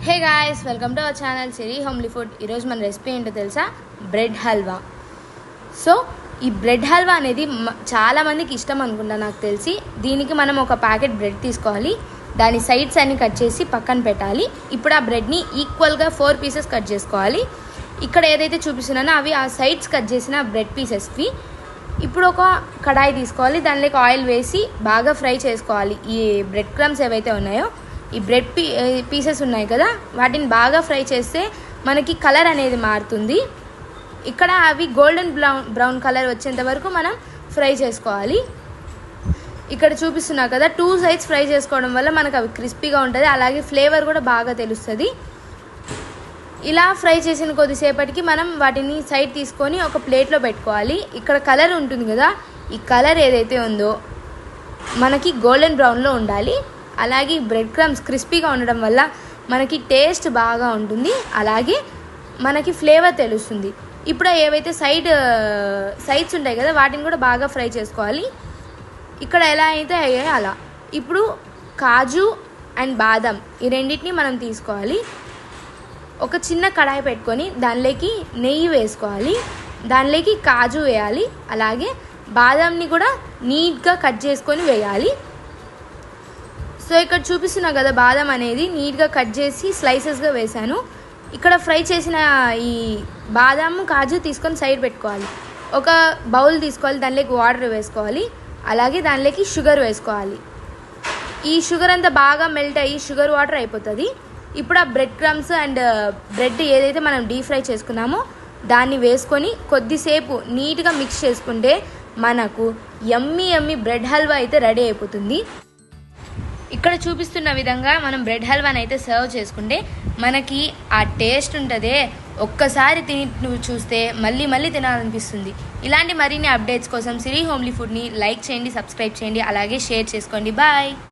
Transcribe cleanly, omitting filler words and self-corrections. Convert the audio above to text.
Hey guys, welcome to our channel Siri homely food. ఈరోజు మన recipe ఏంటో తెలుసా? బ్రెడ్ హల్వా. సో ఈ బ్రెడ్ హల్వా అనేది చాలామందికి ఇష్టం అనుకుంటా నాకు తెలిసి. దీనికి మనం ఒక ప్యాకెట్ బ్రెడ్ తీసుకోవాలి, దాని సైడ్స్ అన్ని కట్ చేసి పక్కన పెట్టాలి. ఇప్పుడు ఆ బ్రెడ్ని ఈక్వల్గా 4 పీసెస్ కట్ చేసుకోవాలి. ఇక్కడ ఏదైతే చూపిస్తున్నానో అవి ఆ సైడ్స్ కట్ చేసిన బ్రెడ్ పీసెస్వి. ఇప్పుడు ఒక కడాయి తీసుకోవాలి, దానిలోకి ఆయిల్ వేసి బాగా ఫ్రై చేసుకోవాలి. ఈ బ్రెడ్ క్రమ్స్ ఏవైతే ఉన్నాయో, ఈ బ్రెడ్ పీసెస్ ఉన్నాయి కదా, వాటిని బాగా ఫ్రై చేస్తే మనకి కలర్ అనేది మారుతుంది. ఇక్కడ అవి గోల్డెన్ బ్రౌన్ కలర్ వచ్చేంత వరకు మనం ఫ్రై చేసుకోవాలి. ఇక్కడ చూపిస్తున్నా కదా, 2 సైడ్స్ ఫ్రై చేసుకోవడం వల్ల మనకు అవి క్రిస్పీగా ఉంటుంది, అలాగే ఫ్లేవర్ కూడా బాగా తెలుస్తుంది. ఇలా ఫ్రై చేసిన కొద్దిసేపటికి మనం వాటిని సైడ్ తీసుకొని ఒక ప్లేట్లో పెట్టుకోవాలి. ఇక్కడ కలర్ ఉంటుంది కదా, ఈ కలర్ ఏదైతే ఉందో మనకి గోల్డెన్ బ్రౌన్లో ఉండాలి. అలాగే బ్రెడ్ క్రమ్స్ క్రిస్పీగా ఉండడం వల్ల మనకి టేస్ట్ బాగా ఉంటుంది, అలాగే మనకి ఫ్లేవర్ తెలుస్తుంది. ఇప్పుడు ఏవైతే సైడ్స్ ఉంటాయి కదా, వాటిని కూడా బాగా ఫ్రై చేసుకోవాలి. ఇక్కడ ఎలా అయితే అయ్యాయో అలా. ఇప్పుడు కాజు అండ్ బాదం ఈ రెండింటిని మనం తీసుకోవాలి. ఒక చిన్న కడాయి పెట్టుకొని దానిలోకి నెయ్యి వేసుకోవాలి, దానిలోకి కాజు వేయాలి, అలాగే బాదంని కూడా నీట్గా కట్ చేసుకొని వేయాలి. సో ఇక్కడ చూపిస్తున్నా కదా, బాదం అనేది నీట్గా కట్ చేసి స్లైసెస్గా వేసాను. ఇక్కడ ఫ్రై చేసిన ఈ బాదం కాజు తీసుకొని సైడ్ పెట్టుకోవాలి. ఒక బౌల్ తీసుకోవాలి, దానిలోకి వాటర్ వేసుకోవాలి, అలాగే దానిలోకి షుగర్ వేసుకోవాలి. ఈ షుగర్ అంతా బాగా మెల్ట్ అయ్యి షుగర్ వాటర్ అయిపోతుంది. ఇప్పుడు ఆ బ్రెడ్ క్రమ్స్ అండ్ బ్రెడ్ ఏదైతే మనం డీప్ ఫ్రై చేసుకున్నామో దాన్ని వేసుకొని కొద్దిసేపు నీట్గా మిక్స్ చేసుకుంటే మనకు యమ్మీ బ్రెడ్ హల్వా అయితే రెడీ అయిపోతుంది. ఇక్కడ చూపిస్తున్న విధంగా మనం బ్రెడ్ హల్వాని అయితే సర్వ్ చేసుకుంటే మనకి ఆ టేస్ట్ ఉంటుందే, ఒక్కసారి తిని నువ్వు చూస్తే మళ్ళీ తినాలనిపిస్తుంది. ఇలాంటి మరిన్ని అప్డేట్స్ కోసం సిరి హోమ్లీ ఫుడ్ని లైక్ చేయండి, సబ్స్క్రైబ్ చేయండి, అలాగే షేర్ చేసుకోండి. బాయ్.